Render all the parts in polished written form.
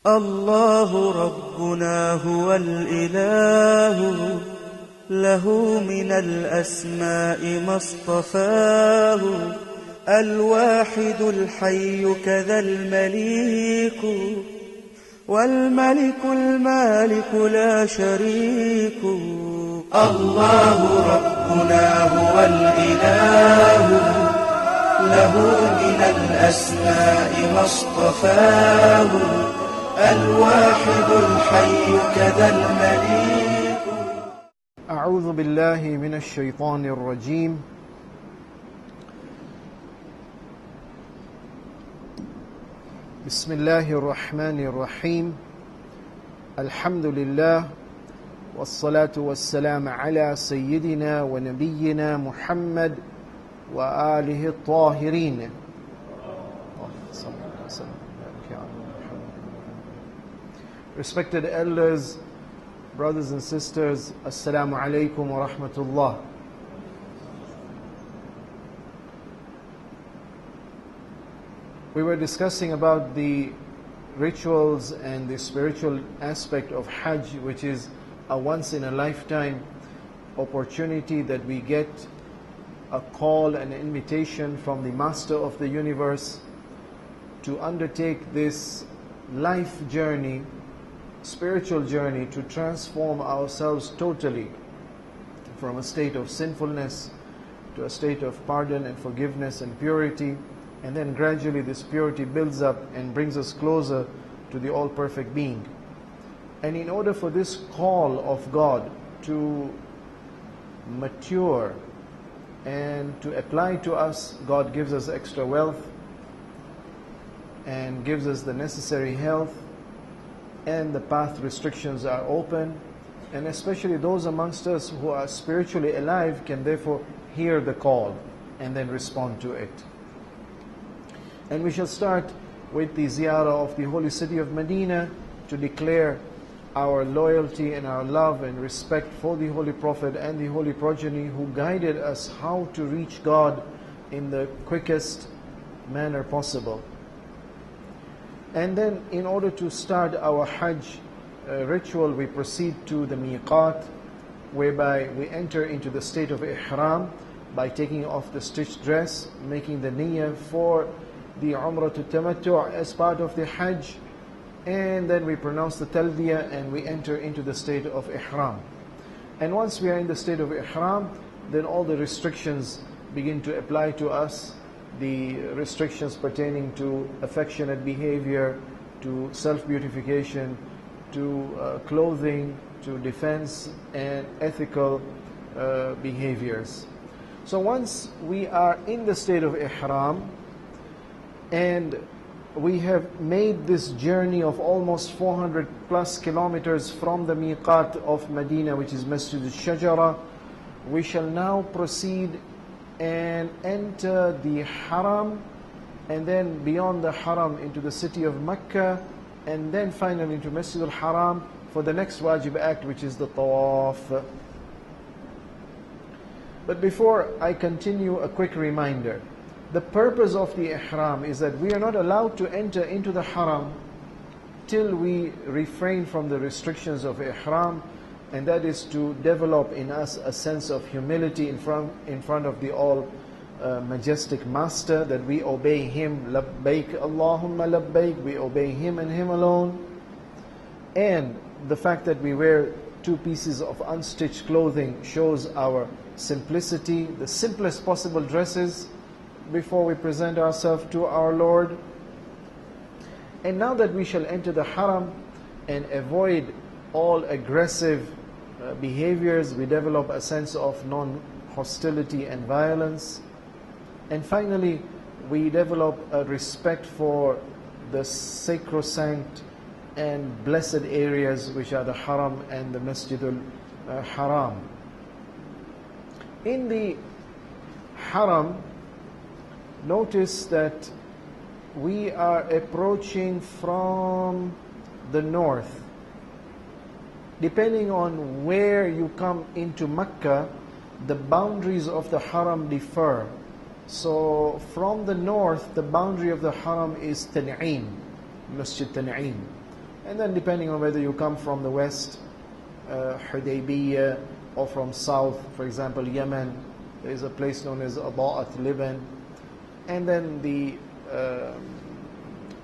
الله ربنا هو الإله، له من الأسماء ما اصطفاه، الواحد الحي كذا المليك، والملك المالك لا شريك. الله ربنا هو الإله، له من الأسماء ما اصطفاه، الواحد الحي كذا المليك. أعوذ بالله من الشيطان الرجيم. بسم الله الرحمن الرحيم. الحمد لله والصلاة والسلام على سيدنا ونبينا محمد وآله الطاهرين. Respected elders, brothers and sisters, Assalamu alaikum wa rahmatullah. We were discussing about the rituals and the spiritual aspect of Hajj, which is a once-in-a-lifetime opportunity that we get a call and invitation from the Master of the universe to undertake this life journey, spiritual journey, to transform ourselves totally from a state of sinfulness to a state of pardon and forgiveness and purity. And then gradually this purity builds up and brings us closer to the all-perfect being. And in order for this call of God to mature and to apply to us, God gives us extra wealth and gives us the necessary health, and the path restrictions are open, and especially those amongst us who are spiritually alive can therefore hear the call and then respond to it. And we shall start with the ziyarah of the holy city of Medina to declare our loyalty and our love and respect for the Holy Prophet and the Holy Progeny who guided us how to reach God in the quickest manner possible. And then in order to start our Hajj ritual, we proceed to the miqat, whereby we enter into the state of ihram by taking off the stitched dress, making the niyyah for the Umrah to Tamattu' as part of the Hajj, and then we pronounce the Talbiyah and we enter into the state of Ihram. And once we are in the state of Ihram, then all the restrictions begin to apply to us, the restrictions pertaining to affectionate behavior, to self-beautification, to clothing, to defense and ethical behaviors. So once we are in the state of Ihram, and we have made this journey of almost 400 plus kilometers from the miqat of Medina, which is Masjid al-Shajara, we shall now proceed and enter the Haram, and then beyond the Haram into the city of Mecca, and then finally into Masjid al-Haram for the next wajib act, which is the Tawaf. But before I continue, a quick reminder. The purpose of the Ihram is that we are not allowed to enter into the Haram till we refrain from the restrictions of Ihram, and that is to develop in us a sense of humility in front of the all majestic Master, that we obey Him, Labbaik Allahumma Labbaik, we obey Him and Him alone. And the fact that we wear two pieces of unstitched clothing shows our simplicity, the simplest possible dresses before we present ourselves to our Lord. And now that we shall enter the Haram and avoid all aggressive behaviors, we develop a sense of non-hostility and violence. And finally, we develop a respect for the sacrosanct and blessed areas, which are the Haram and the Masjid al-Haram. In the Haram, notice that we are approaching from the north. Depending on where you come into Mecca, the boundaries of the Haram differ. So from the north, the boundary of the Haram is Tan'im, Masjid Tan'im. And then depending on whether you come from the west, Hudaybiyah, or from south, for example, Yemen, there is a place known as Ada'at, Liban. And then the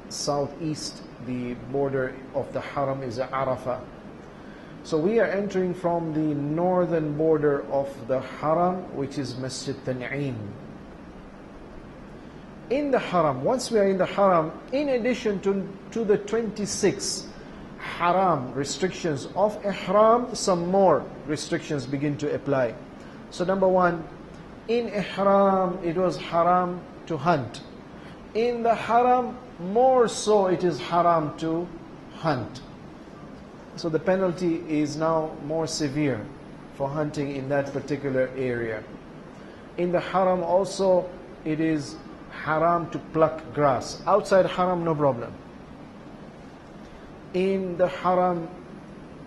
southeast, the border of the Haram is Arafah. So we are entering from the northern border of the Haram, which is Masjid Tan'im. In the Haram, once we are in the Haram, in addition to the 26 Haram restrictions of Ihram, some more restrictions begin to apply. So number one, in Ihram it was haram to hunt. In the Haram, more so it is haram to hunt. So the penalty is now more severe for hunting in that particular area. In the Haram also, it is haram to pluck grass. Outside Haram, no problem. In the Haram,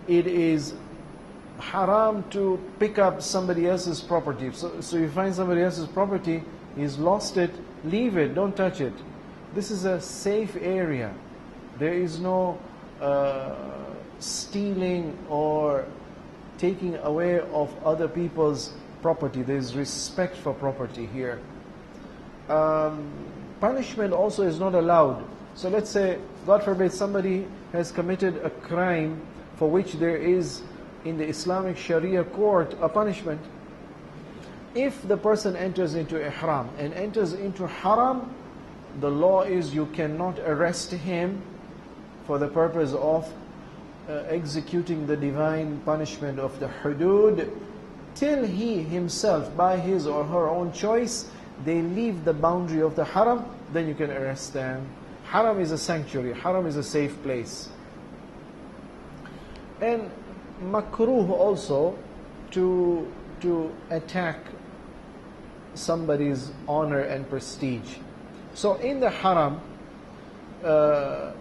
it is haram to pick up somebody else's property. So you find somebody else's property, he's lost it, leave it, don't touch it. This is a safe area. There is no stealing or taking away of other people's property. There is respect for property here. Punishment also is not allowed. So let's say, God forbid, somebody has committed a crime for which there is in the Islamic Sharia court a punishment. If the person enters into Ihram and enters into Haram, the law is you cannot arrest him for the purpose of executing the divine punishment of the hudud till he himself, by his or her own choice, they leave the boundary of the Haram, then you can arrest them. Haram is a sanctuary, Haram is a safe place. And makruh also to attack somebody's honor and prestige. So in the Haram, the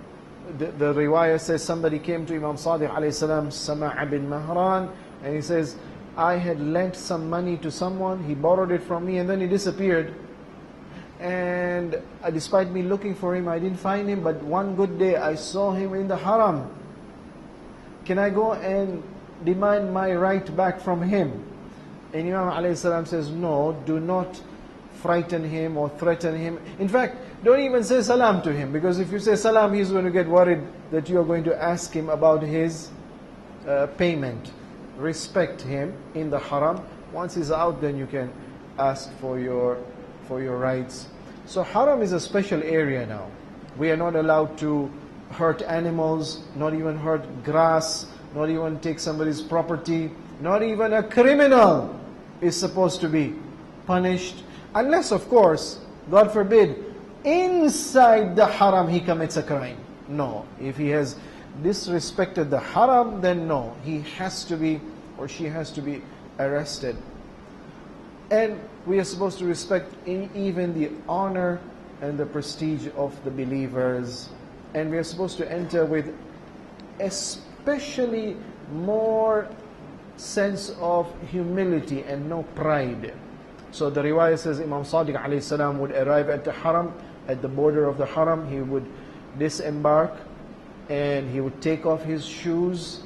riwayah says somebody came to Imam Sadiq alayhi salam, Sama' bin Mahran, and he says, I had lent some money to someone, he borrowed it from me and then he disappeared. And despite me looking for him, I didn't find him, but one good day I saw him in the Haram. Can I go and demand my right back from him? And Imam alayhi salam says, no, do not frighten him or threaten him. In fact, don't even say salam to him, because if you say salam, he's going to get worried that you are going to ask him about his payment. Respect him in the Haram. Once he's out, then you can ask for your rights. So Haram is a special area now. We are not allowed to hurt animals, not even hurt grass, not even take somebody's property. Not even a criminal is supposed to be punished, unless, of course, God forbid, inside the Haram he commits a crime. No, if he has disrespected the Haram, then no, he has to be, or she has to be arrested. And we are supposed to respect even the honor and the prestige of the believers. And we are supposed to enter with especially more sense of humility and no pride. So the riwayah says Imam Sadiq alayhi salam would arrive at the Haram, at the border of the Haram, he would disembark and he would take off his shoes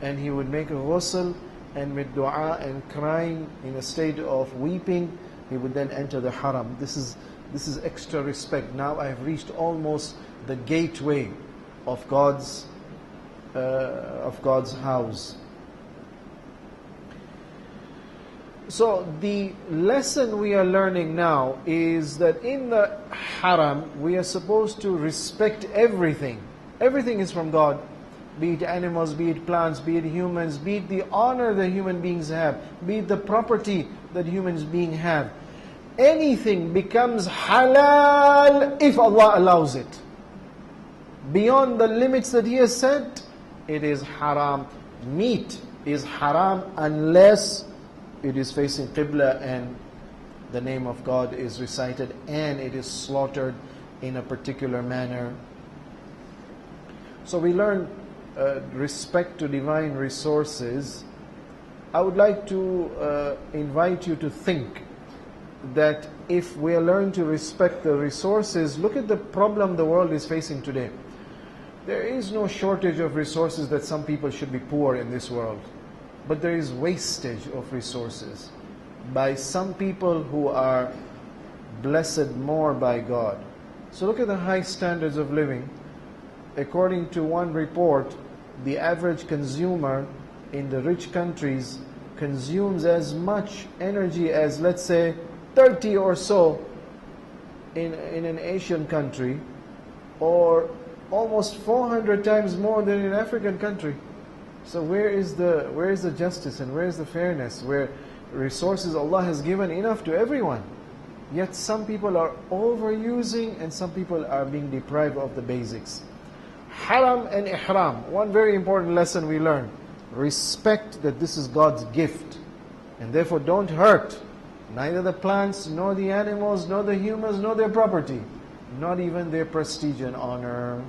and he would make a ghusl, and with dua and crying in a state of weeping, he would then enter the Haram. This is extra respect. Now I have reached almost the gateway of God's house. So the lesson we are learning now is that in the Haram we are supposed to respect everything. Everything is from God. Be it animals, be it plants, be it humans, be it the honor that human beings have, be it the property that human beings have. Anything becomes halal if Allah allows it. Beyond the limits that He has set, it is haram. Meat is haram unless it is facing Qibla and the name of God is recited and it is slaughtered in a particular manner. So we learn respect to divine resources. I would like to invite you to think that if we learn to respect the resources, look at the problem the world is facing today. There is no shortage of resources that some people should be poor in this world. But there is wastage of resources by some people who are blessed more by God. So look at the high standards of living. According to one report, the average consumer in the rich countries consumes as much energy as, let's say, 30 or so in an Asian country, or almost 400 times more than in an African country. So where is the justice and where is the fairness, where resources Allah has given enough to everyone? Yet some people are overusing and some people are being deprived of the basics. Haram and ihram, one very important lesson we learn. Respect that this is God's gift, and therefore don't hurt neither the plants, nor the animals, nor the humans, nor their property, not even their prestige and honor.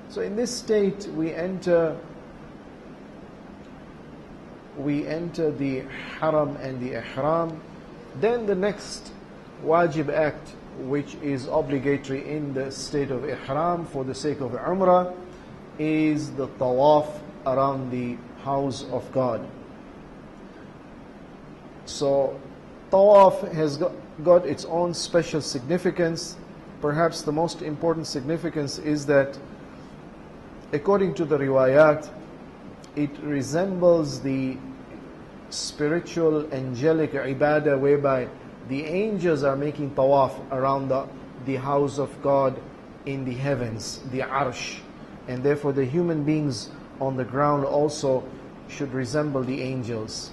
So in this state we enter the haram and the ihram. Then the next wajib act, which is obligatory in the state of ihram for the sake of umrah, is the tawaf around the house of God. So tawaf has got its own special significance. Perhaps the most important significance is that, according to the riwayat, it resembles the spiritual angelic ibadah whereby the angels are making tawaf around the house of God in the heavens, the arsh, and therefore the human beings on the ground also should resemble the angels.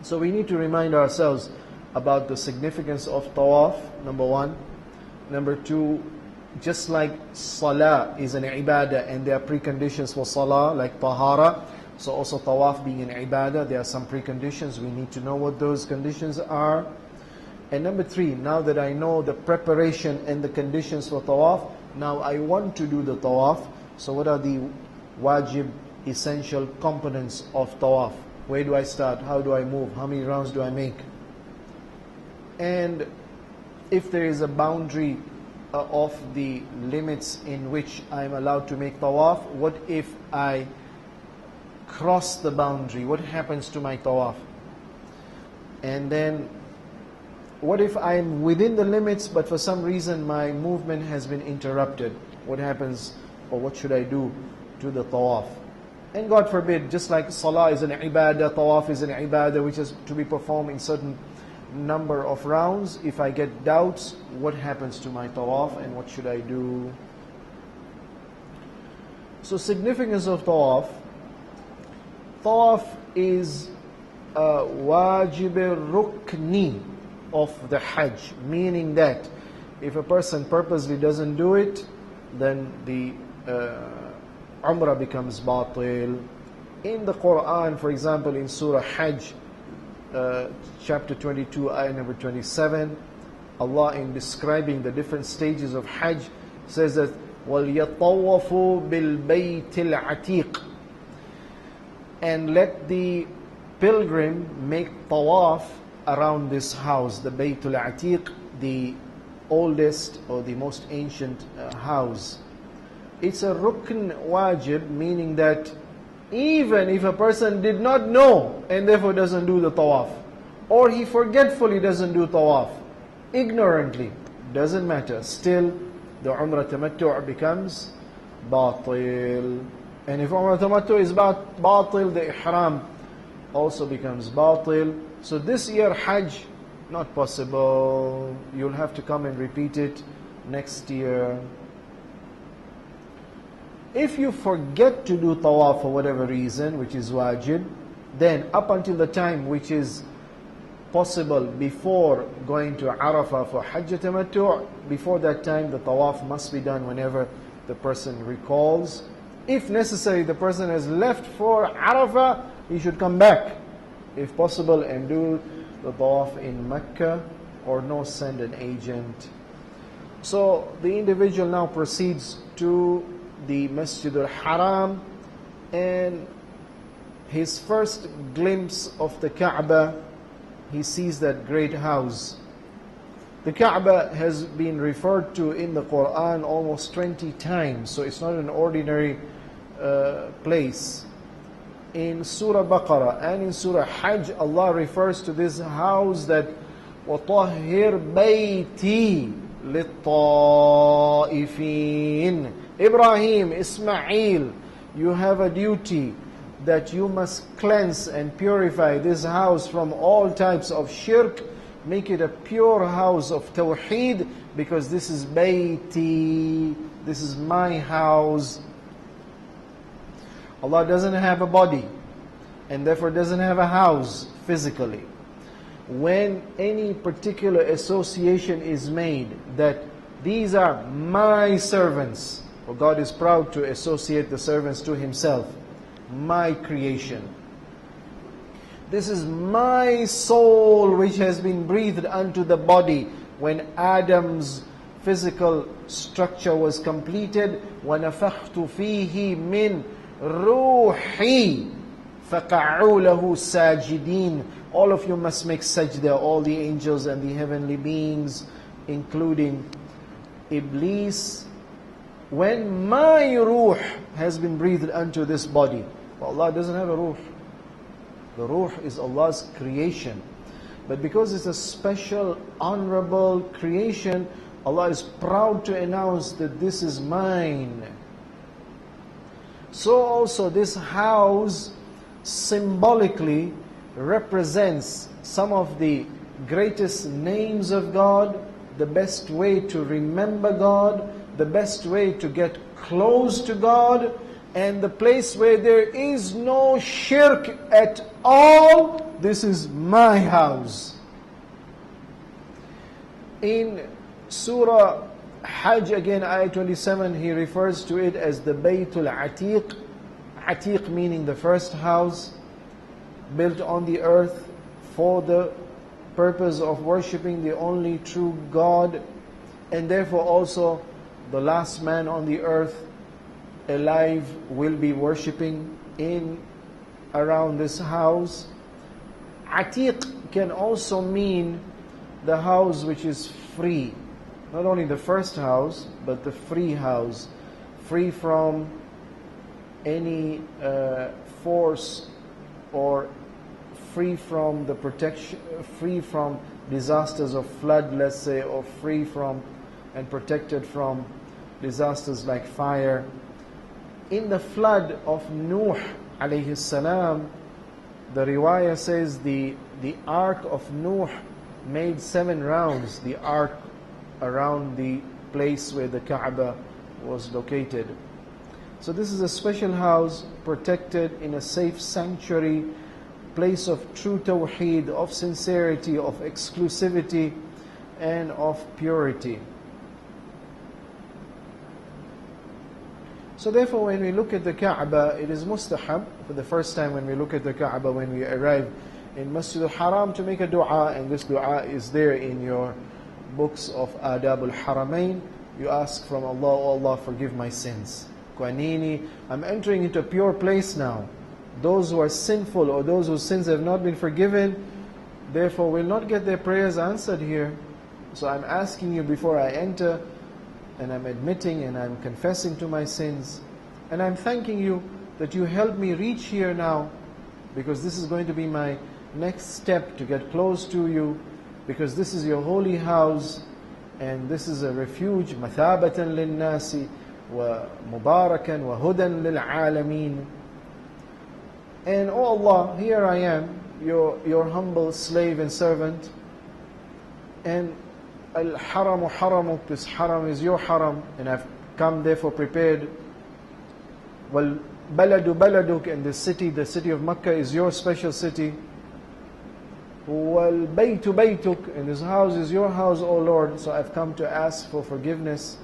So we need to remind ourselves about the significance of tawaf, number one. Number two, just like salah is an ibadah and there are preconditions for salah, like tahara, so also tawaf being an ibadah, there are some preconditions. We need to know what those conditions are. And number three, now that I know the preparation and the conditions for tawaf, now I want to do the tawaf. So what are the wajib, essential components of tawaf? Where do I start? How do I move? How many rounds do I make? And if there is a boundary of the limits in which I'm allowed to make tawaf, what if I cross the boundary? What happens to my tawaf? And then what if I'm within the limits but for some reason my movement has been interrupted? What happens, or what should I do to the tawaf? And God forbid, just like salah is an ibadah, tawaf is an ibadah which is to be performed in certain number of rounds. If I get doubts, what happens to my tawaf and what should I do? So significance of tawaf. Tawaf is a wajib rukni of the Hajj, meaning that if a person purposely doesn't do it, then the Umrah becomes batil. In the Quran, for example, in Surah Hajj, chapter 22, ayah number 27, Allah, in describing the different stages of Hajj, says that وَلْيَطَوَّفُوا بِالْبَيْتِ الْعَتِيقِ, and let the pilgrim make tawaf around this house, the Baytul Atiq, the oldest or the most ancient house. It's a rukn wajib, meaning that even if a person did not know and therefore doesn't do the tawaf, or he forgetfully doesn't do tawaf, ignorantly, doesn't matter, still the Umrah Tamattu' becomes batil. And if Umrah Tamattu' is batil, the Ihram also becomes batil. So this year Hajj, not possible. You'll have to come and repeat it next year. If you forget to do tawaf for whatever reason, which is wajib, then up until the time which is possible before going to Arafah for Hajj Tamattu', before that time the tawaf must be done whenever the person recalls. If necessary, the person has left for Arafah, he should come back, if possible, and do the tawaf in Mecca, or no, send an agent. So the individual now proceeds to the Masjid al-Haram, and his first glimpse of the Kaaba, he sees that great house. The Kaaba has been referred to in the Quran almost 20 times, so it's not an ordinary place. In Surah Baqarah and in Surah Hajj, Allah refers to this house that وَطَهِّرْ بَيْتِي لِلطَّائِفِينَ. Ibrahim, Ismail, you have a duty that you must cleanse and purify this house from all types of shirk. Make it a pure house of tawheed, because this is bayti, this is my house. Allah doesn't have a body, and therefore doesn't have a house physically. When any particular association is made that these are my servants, for God is proud to associate the servants to Himself, my creation. This is my soul which has been breathed unto the body. When Adam's physical structure was completed, وَنَفَخْتُ فِيهِ مِنْ رُوحِي فَقَعُوا لَهُ سَاجِدِينَ. All of you must make sajda, all the angels and the heavenly beings, including Iblis. When my ruh has been breathed unto this body, well, Allah doesn't have a ruh. The ruh is Allah's creation. But because it's a special, honorable creation, Allah is proud to announce that this is mine. So also this house symbolically represents some of the greatest names of God, the best way to remember God, the best way to get close to God, and the place where there is no shirk at all. This is my house. In Surah Hajj, again, ayah 27, He refers to it as the Baytul Atiq. Atiq meaning the first house, built on the earth for the purpose of worshipping the only true God, and therefore also the last man on the earth alive will be worshipping in around this house. Atiq can also mean the house which is free. Not only the first house, but the free house. Free from any force, or free from the protection, free from disasters of flood, let's say, or free from and protected from disasters like fire. In the flood of Nuh alayhi salam, the riwayah says the ark of Nuh made 7 rounds, the ark around the place where the Kaaba was located. So this is a special house, protected in a safe sanctuary, place of true tawheed, of sincerity, of exclusivity, and of purity. So therefore, when we look at the Kaaba, it is mustahab, for the first time when we look at the Kaaba, when we arrive in Masjid al-Haram, to make a dua, and this dua is there in your books of Adab al-Haramain. You ask from Allah, oh Allah, forgive my sins. Kwanini, I'm entering into a pure place now. Those who are sinful, or those whose sins have not been forgiven, therefore will not get their prayers answered here. So I'm asking you before I enter, and I'm admitting and I'm confessing to my sins, and I'm thanking you that you helped me reach here now, because this is going to be my next step to get close to you, because this is your holy house, and this is a refuge, mathabatan lin-nasi wa mubarakan wa hudan lil-alameen. And oh Allah, here I am, your humble slave and servant, and Al-Haramu Haramuk, this haram is your haram, and I've come therefore prepared. Wal-Baladu Baladuk, and the city of Makkah is your special city. Wal-Baytu Baytuk, and this house is your house, O Lord. So I've come to ask for forgiveness.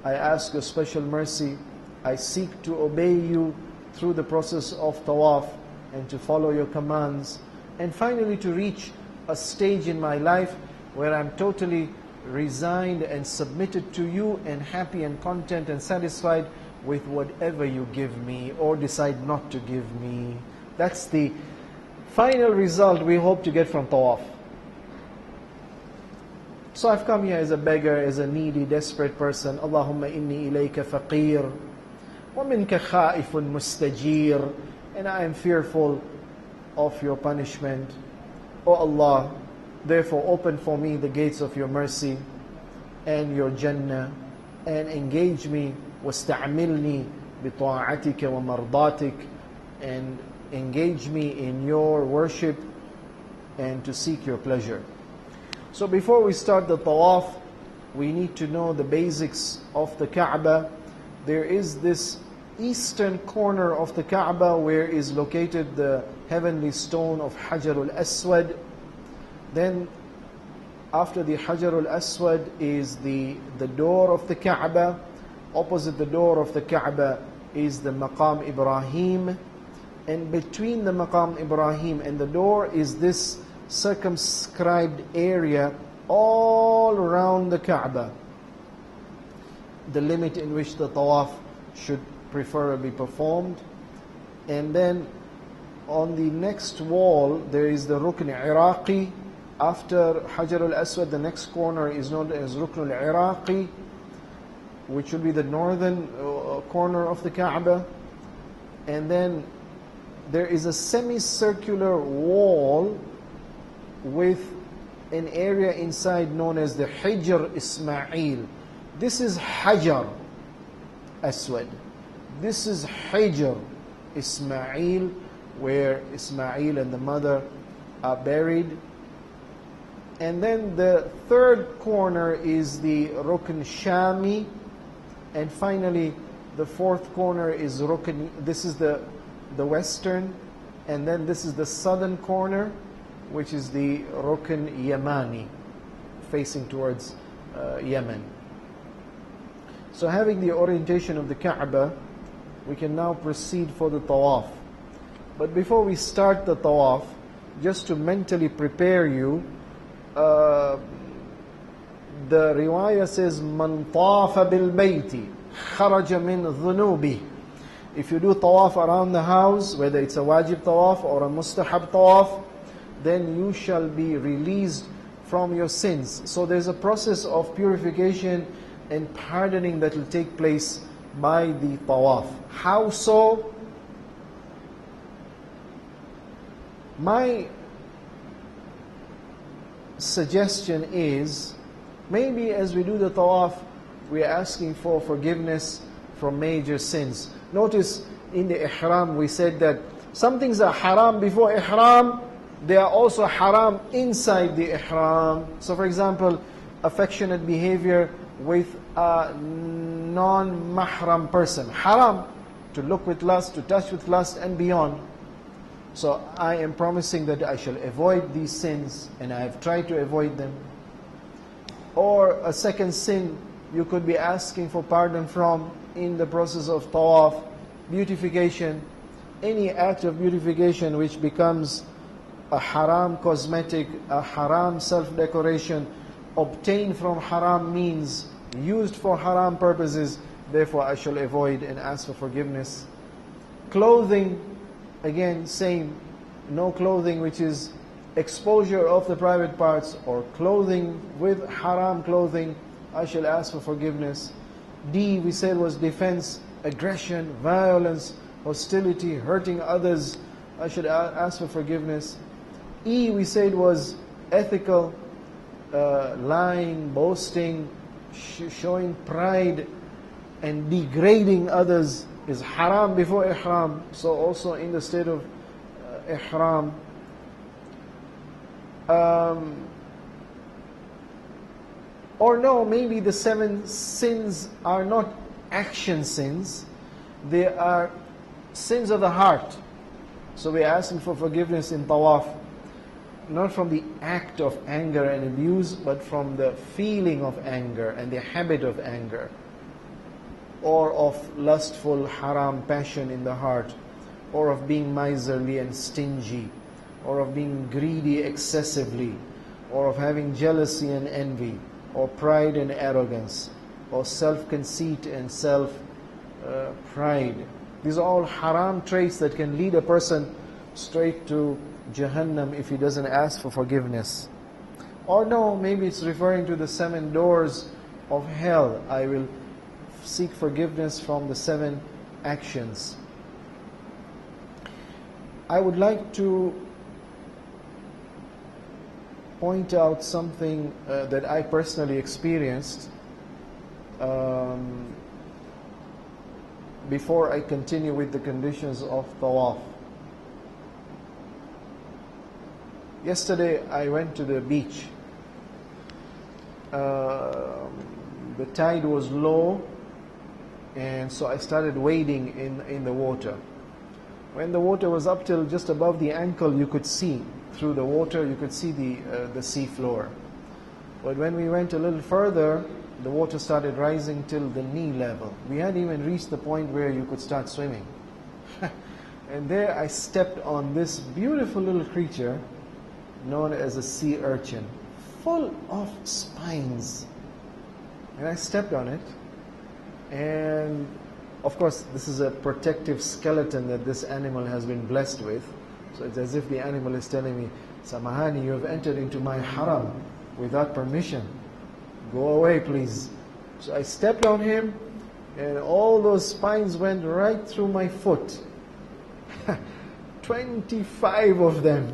I ask your special mercy. I seek to obey you through the process of tawaf, and to follow your commands, and finally to reach a stage in my life where I'm totally resigned and submitted to you, and happy and content and satisfied with whatever you give me or decide not to give me. That's the final result we hope to get from tawaf. So I've come here as a beggar, as a needy, desperate person. Allahumma inni ilayka faqir, wa minka khaifun mustajir. And I am fearful of your punishment. O Allah, therefore open for me the gates of your mercy and your Jannah, and engage me, wasta'amilni bita'atika wa mardatik, and engage me in your worship and to seek your pleasure. So before we start the tawaf, we need to know the basics of the Kaaba. There is this eastern corner of the Kaaba where is located the heavenly stone of Hajar al-Aswad. Then after the Hajar al-Aswad is the door of the Kaaba. Opposite the door of the Kaaba is the Maqam Ibrahim. And between the Maqam Ibrahim and the door is this circumscribed area all around the Kaaba, the limit in which the tawaf should preferably be performed. And then on the next wall there is the Rukn Iraqi. After Hajar al-Aswad, the next corner is known as Rukn al-Iraqi, which will be the northern corner of the Kaaba. And then there is a semicircular wall with an area inside known as the Hijr Ismail. This is Hajar Aswad. This is Hijr Ismail, where Ismail and the mother are buried. And then the third corner is the Rukn Shami. And finally, the fourth corner is Rukn, this is the western. And then this is the southern corner, which is the Rukn Yamani, facing towards Yemen. So having the orientation of the Kaaba, we can now proceed for the tawaf. But before we start the tawaf, just to mentally prepare you, the riwayah says, Man tafa bil bayti kharaja min dhunubi. If you do tawaf around the house, whether it's a wajib tawaf or a mustahab tawaf, then you shall be released from your sins. So there's a process of purification and pardoning that will take place by the tawaf. How so? My suggestion is, maybe as we do the tawaf, we are asking for forgiveness from major sins. Notice in the ihram we said that some things are haram before ihram, they are also haram inside the ihram. So for example, affectionate behavior with a non-mahram person, haram, to look with lust, to touch with lust and beyond. So I am promising that I shall avoid these sins, and I have tried to avoid them. Or a second sin you could be asking for pardon from in the process of tawaf, beautification, any act of beautification which becomes a haram cosmetic, a haram self-decoration, obtained from haram means, used for haram purposes, therefore I shall avoid and ask for forgiveness. Clothing, again, same. No clothing which is exposure of the private parts, or clothing with haram clothing, I shall ask for forgiveness. D, we said, was defense, aggression, violence, hostility, hurting others, I should ask for forgiveness. E, we said, was ethical, lying, boasting, showing pride and degrading others is haram before ihram. So also in the state of ihram. Or no, maybe the 7 sins are not action sins, they are sins of the heart. So we're asking for forgiveness in tawaf, not from the act of anger and abuse, but from the feeling of anger and the habit of anger, or of lustful haram passion in the heart, or of being miserly and stingy, or of being greedy excessively, or of having jealousy and envy, or pride and arrogance, or self-conceit and self-pride. These are all haram traits that can lead a person straight to Jahannam if he doesn't ask for forgiveness. Or no, maybe it's referring to the 7 doors of hell. I will seek forgiveness from the 7 actions. I would like to point out something that I personally experienced before I continue with the conditions of tawaf. Yesterday I went to the beach. The tide was low, and so I started wading in the water. When the water was up till just above the ankle, you could see through the water, you could see the sea floor. But when we went a little further, the water started rising till the knee level. We hadn't even reached the point where you could start swimming. And there I stepped on this beautiful little creature known as a sea urchin, full of spines. And I stepped on it, and of course this is a protective skeleton that this animal has been blessed with. So it's as if the animal is telling me, Samahani, you have entered into my haram without permission. Go away, please. So I stepped on him, and all those spines went right through my foot. 25 of them.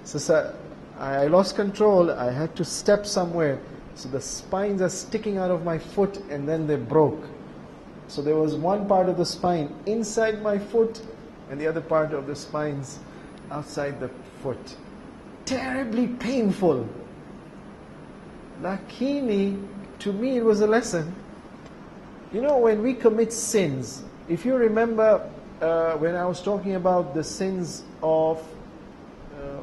So I lost control. I had to step somewhere. So the spines are sticking out of my foot, and then they broke. So there was one part of the spine inside my foot, and the other part of the spines outside the foot. Terribly painful. Lakini, to me it was a lesson. You know, when we commit sins, if you remember when I was talking about the sins of,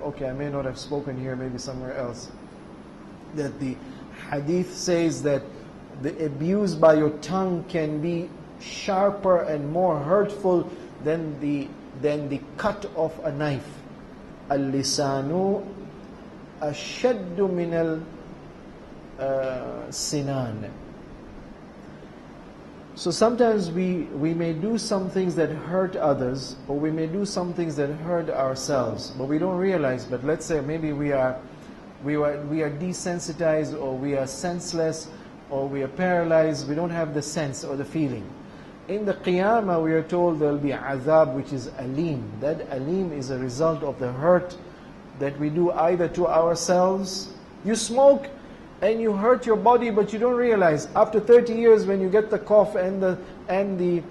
okay, I may not have spoken here, maybe somewhere else, that the hadith says that the abuse by your tongue can be sharper and more hurtful than the cut of a knife. Al-lisanu ashaddu min al-sinan. So sometimes we may do some things that hurt others, or we may do some things that hurt ourselves, but we don't realize. But let's say maybe we are desensitized, or we are senseless, or we are paralyzed. We don't have the sense or the feeling. In the Qiyamah, we are told there will be azab, which is alim. That alim is a result of the hurt that we do either to ourselves. You smoke and you hurt your body, but you don't realize. After 30 years, when you get the cough and the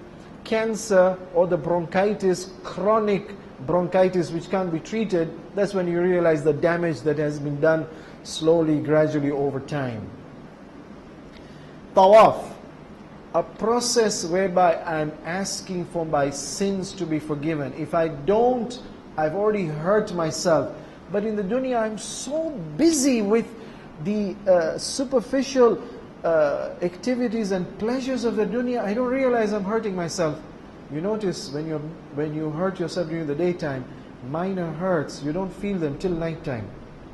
cancer or the bronchitis, chronic bronchitis which can't be treated, that's when you realize the damage that has been done slowly, gradually over time. Tawaf, a process whereby I'm asking for my sins to be forgiven. If I don't, I've already hurt myself. But in the dunya, I'm so busy with the superficial activities and pleasures of the dunya, I don't realize I'm hurting myself. You notice when you hurt yourself during the daytime, minor hurts, you don't feel them till nighttime.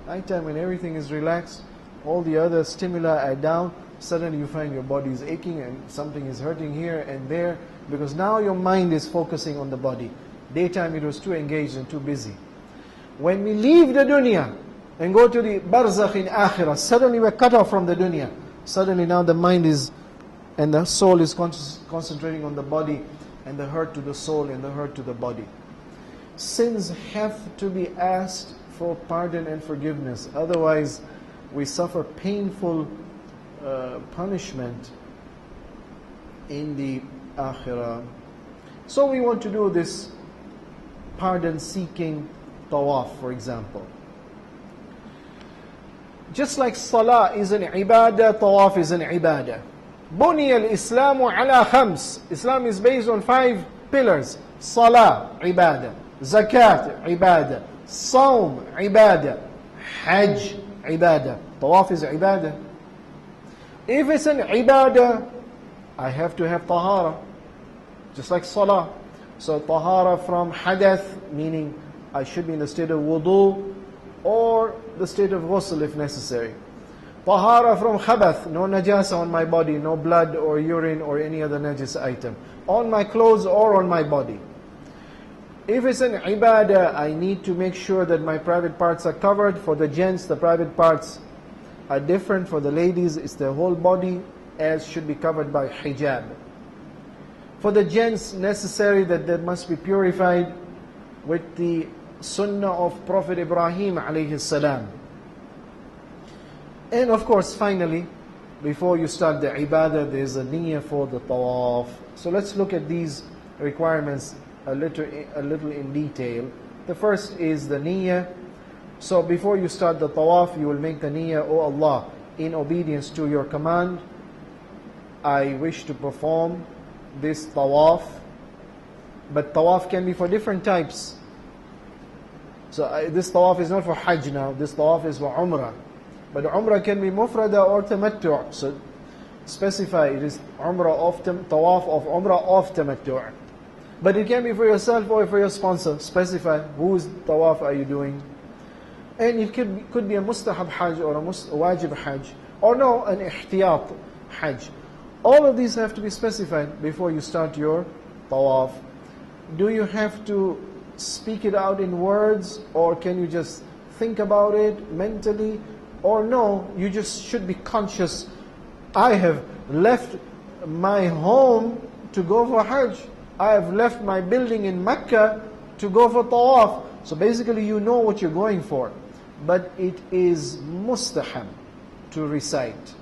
Nighttime, when everything is relaxed, all the other stimuli are down, suddenly you find your body is aching and something is hurting here and there, because now your mind is focusing on the body. Daytime it was too engaged and too busy. When we leave the dunya and go to the barzakh in akhirah, suddenly we're cut off from the dunya. Suddenly now the mind is, and the soul is concentrating on the body, and the hurt to the soul and the hurt to the body. Sins have to be asked for pardon and forgiveness. Otherwise, we suffer painful punishment in the akhirah. So we want to do this pardon-seeking tawaf, for example. Just like salah is an ibadah, tawaf is an ibadah. Buniya al-Islamu ala khams. Islam is based on 5 pillars. Salah, ibadah. Zakat, ibadah. Sawm, ibadah. Hajj, ibadah. Tawaf is ibadah. If it's an ibadah, I have to have tahara, just like salah. So tahara from hadath, meaning I should be in the state of wudu, or the state of ghusl if necessary. Tahara from khabath, no najasa on my body, no blood or urine or any other najis item, on my clothes or on my body. If it's an ibadah, I need to make sure that my private parts are covered. For the gents, the private parts are different. For the ladies, it's their whole body, as should be covered by hijab. For the gents, necessary that they must be purified with the sunnah of Prophet Ibrahim alayhi salam. And of course, finally, before you start the ibadah, there's a niyyah for the tawaf. So let's look at these requirements a little in detail. The first is the niyyah. So before you start the tawaf, you will make the niyyah, "O Allah, in obedience to your command, I wish to perform this tawaf." But tawaf can be for different types. So this tawaf is not for Hajj now, this tawaf is for Umrah. But Umrah can be mufrada or tamattu'. So specify it is Umrah of tawaf of Umrah of tamattu'. But it can be for yourself or for your sponsor. Specify whose tawaf are you doing. And it could be a mustahab Hajj or a wajib Hajj. Or no, an ihtiyat Hajj. All of these have to be specified before you start your tawaf. Do you have to speak it out in words, or can you just think about it mentally? Or no, you just should be conscious. I have left my home to go for Hajj. I have left my building in Mecca to go for tawaf. So basically you know what you're going for. But it is mustahab to recite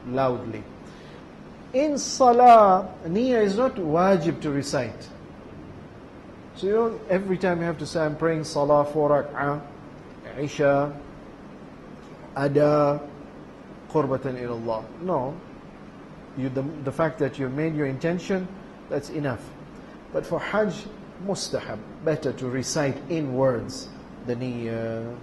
loudly. In salah, niyyah is not wajib to recite. So you don't, every time you have to say, "I'm praying salah 4 rak'ah, isha, ada, qurbatan ilallah." No. The fact that you made your intention, that's enough. But for Hajj, mustahab, better to recite in words the niyyah.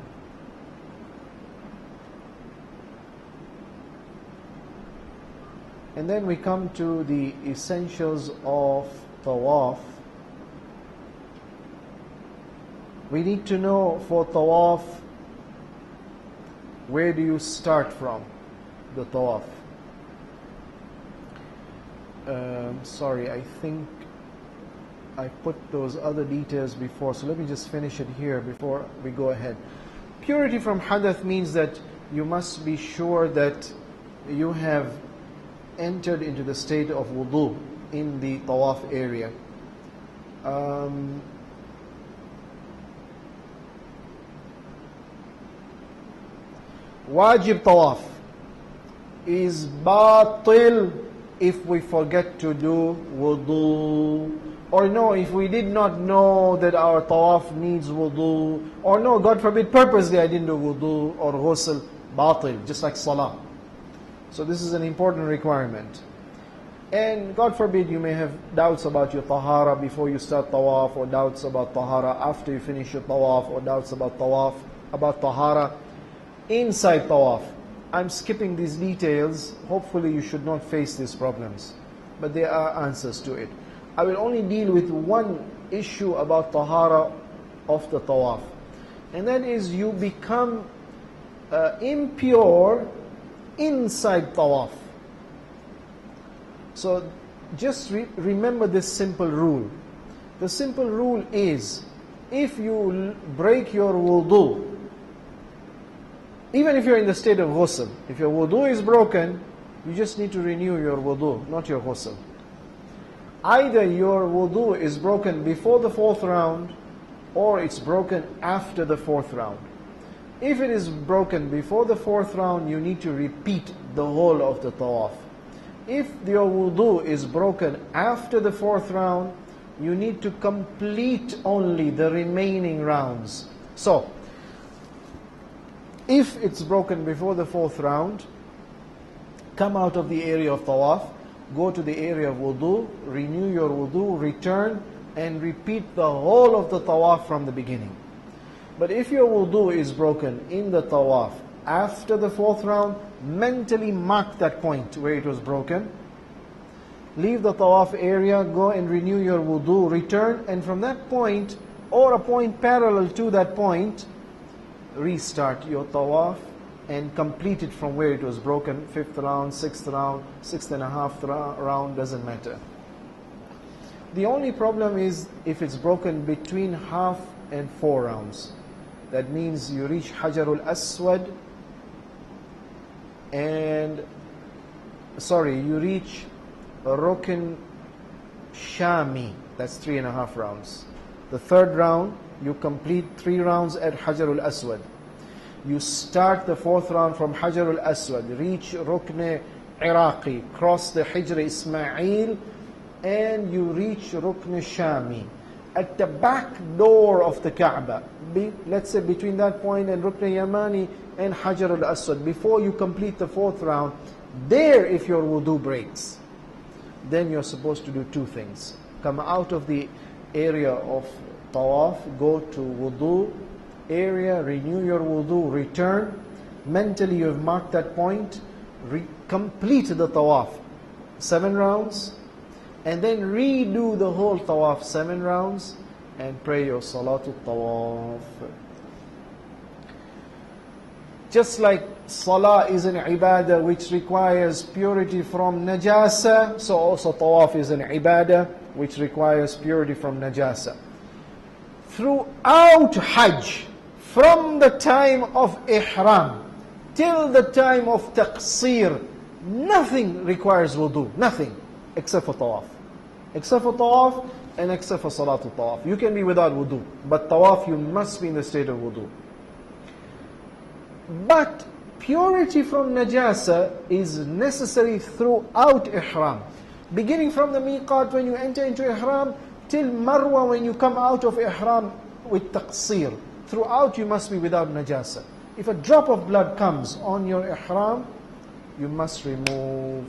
And then we come to the essentials of tawaf. We need to know for tawaf, where do you start from the tawaf? Sorry, I think I put those other details before, so let me just finish it here before we go ahead. Purity from hadath means that you must be sure that you have entered into the state of wudu in the tawaf area. Wajib tawaf is batil if we forget to do wudu. Or no, if we did not know that our tawaf needs wudu. Or no, God forbid, purposely I didn't do wudu or ghusl. Batil, just like salah. So this is an important requirement. And God forbid, you may have doubts about your tahara before you start tawaf, or doubts about tahara after you finish your tawaf, or doubts about tahara inside tawaf. I'm skipping these details. Hopefully you should not face these problems. But there are answers to it. I will only deal with one issue about tahara of the tawaf. And that is, you become impure inside tawaf. So just remember this simple rule. The simple rule is, if you break your wudu, even if you're in the state of ghusl, if your wudu is broken, you just need to renew your wudu, not your ghusl. Either your wudu is broken before the 4th round, or it's broken after the 4th round. If it is broken before the 4th round, you need to repeat the whole of the tawaf. If your wudu is broken after the 4th round, you need to complete only the remaining rounds. So, if it's broken before the 4th round, come out of the area of tawaf, go to the area of wudu, renew your wudu, return, and repeat the whole of the tawaf from the beginning. But if your wudu is broken in the tawaf after the 4th round, mentally mark that point where it was broken. Leave the tawaf area, go and renew your wudu, return, and from that point, or a point parallel to that point, restart your tawaf and complete it from where it was broken. 5th round, 6th round, 6.5 round, doesn't matter. The only problem is if it's broken between half and 4 rounds. That means you reach Hajarul Aswad and you reach Rukn Shami, that's 3.5 rounds. The third round, you complete 3 rounds at Hajar al-Aswad. You start the 4th round from Hajar al-Aswad, reach Rukn Iraqi, cross the Hijr Ismail, and you reach Rukn Shami. At the back door of the Kaaba, let's say between that point and Rukn Yamani and Hajar al-Aswad, before you complete the 4th round, there if your wudu breaks, then you're supposed to do 2 things. Come out of the area of tawaf, go to wudu area, renew your wudu, return. Mentally you have marked that point, complete the tawaf 7 rounds, and then redo the whole tawaf 7 rounds, and pray your salatul tawaf. Just like salah is an ibadah which requires purity from najasa, so also tawaf is an ibadah which requires purity from najasa. Throughout Hajj, from the time of ihram till the time of taqsir, nothing requires wudu, nothing, except for tawaf. Except for tawaf and except for salatul tawaf. You can be without wudu, but tawaf you must be in the state of wudu. But purity from najasa is necessary throughout ihram. Beginning from the miqat when you enter into ihram, till Marwa when you come out of ihram with taqsir. Throughout you must be without najasa. If a drop of blood comes on your ihram, you must remove.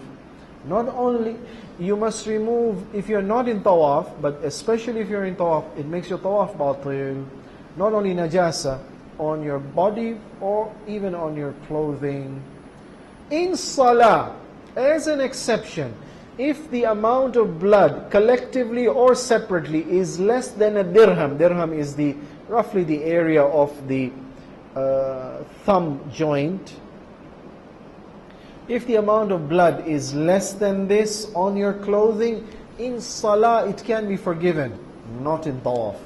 Not only you must remove if you're not in tawaf, but especially if you're in tawaf, it makes your tawaf batil. Not only najasa on your body or even on your clothing. In salah, as an exception, if the amount of blood collectively or separately is less than a dirham, dirham is roughly the area of the thumb joint. If the amount of blood is less than this on your clothing, in salah it can be forgiven, not in tawaf.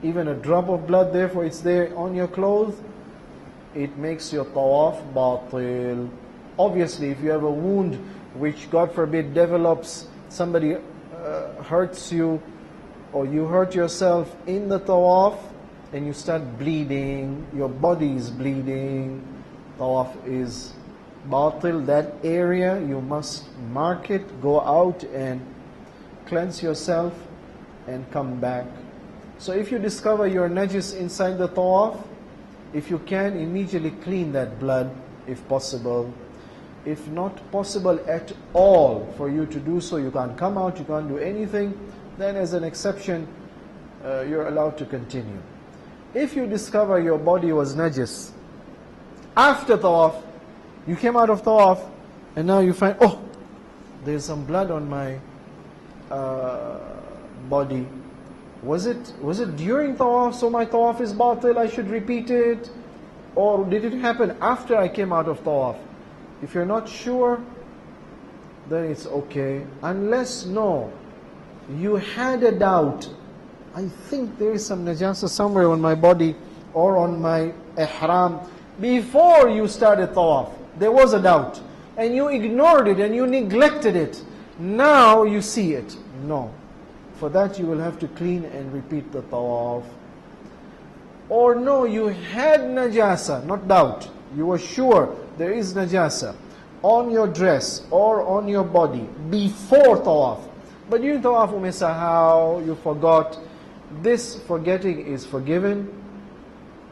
Even a drop of blood, therefore it's there on your clothes, it makes your tawaf batil. Obviously, if you have a wound which, God forbid, develops, somebody hurts you, or you hurt yourself in the tawaf, and you start bleeding, your body is bleeding, tawaf is batil. That area, you must mark it, go out and cleanse yourself, and come back. So if you discover your najis inside the tawaf, if you can, immediately clean that blood, if possible. If not possible at all for you to do so, you can't come out, you can't do anything, then as an exception, you're allowed to continue. If you discover your body was najis after tawaf, you came out of tawaf, and now you find, oh, there's some blood on my body. Was it during tawaf, so my tawaf is batil, I should repeat it? Or did it happen after I came out of tawaf? If you're not sure, then it's okay. Unless, no, you had a doubt, I think there is some najasa somewhere on my body or on my ihram. Before you started tawaf, there was a doubt, and you ignored it and you neglected it. Now you see it. No. For that you will have to clean and repeat the tawaf. Or no, you had najasa, not doubt. You were sure there is najasa on your dress or on your body before tawaf. But during tawaf, how you forgot. This forgetting is forgiven.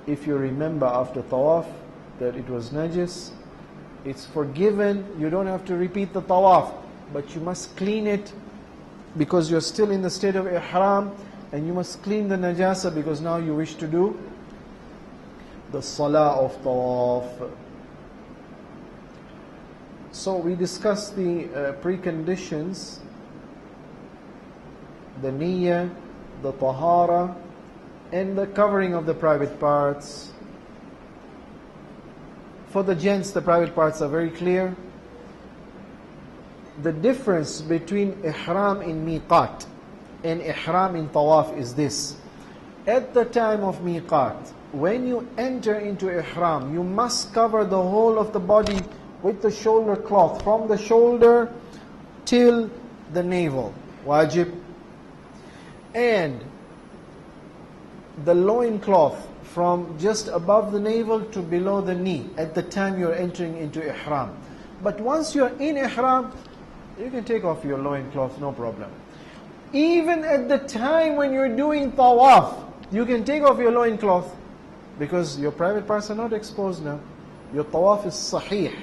If you remember after tawaf that it was najis, it's forgiven. You don't have to repeat the tawaf, but you must clean it, because you're still in the state of ihram, and you must clean the najasa because now you wish to do the salah of tawaf. So we discussed the preconditions, the niyyah, the tahara, and the covering of the private parts. For the gents, the private parts are very clear. The difference between ihram in miqat and ihram in tawaf is this. At the time of miqat, when you enter into ihram, you must cover the whole of the body with the shoulder cloth, from the shoulder till the navel, wajib. And the loin cloth from just above the navel to below the knee at the time you're entering into ihram. But once you're in ihram, you can take off your loin cloth, no problem. Even at the time when you're doing tawaf, you can take off your loin cloth because your private parts are not exposed now. Your tawaf is sahih.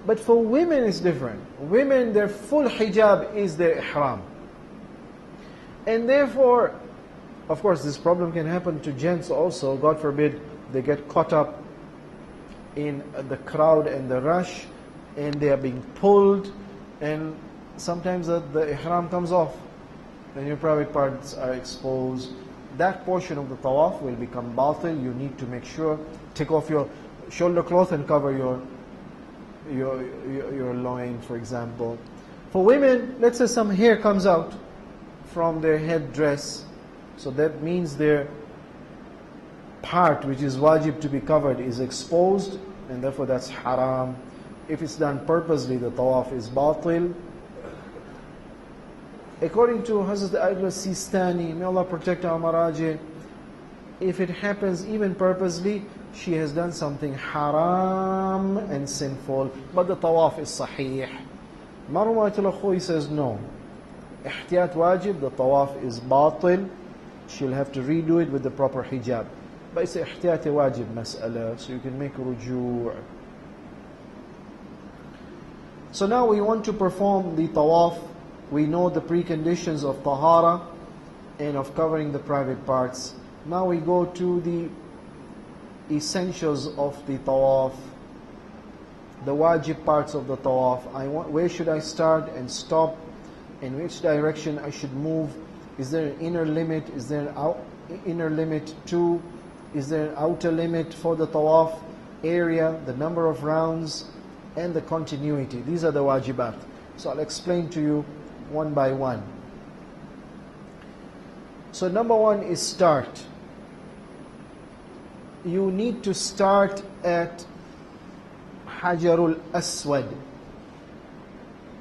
But for women it's different. Women, their full hijab is their ihram. And therefore, of course, this problem can happen to gents also. God forbid, they get caught up in the crowd and the rush, and they are being pulled, and sometimes the ihram comes off, and your private parts are exposed. That portion of the tawaf will become batil. You need to make sure, take off your shoulder cloth and cover your loin, for example. For women, let's say some hair comes out from their headdress, so that means their part which is wajib to be covered is exposed, and therefore that's haram. If it's done purposely, the tawaf is batil. According to Hazrat Aida Sistani, may Allah protect our maraji, if it happens even purposely, she has done something haram and sinful, but the tawaf is sahih. Marwa al-Akhoy says no. Ihtiyat wajib, the tawaf is batil. She'll have to redo it with the proper hijab. But it's ihtiyat wajib mas'ala, so you can make ruju'. So now we want to perform the tawaf. We know the preconditions of tahara and of covering the private parts. Now we go to the essentials of the tawaf, the wajib parts of the tawaf. Where should I start and stop? In which direction I should move? Is there an inner limit? Is there an inner limit too? Is there an outer limit for the tawaf area, the number of rounds, and the continuity? These are the wajibat. So I'll explain to you one by one. So number one is start. You need to start at Hajarul Aswad.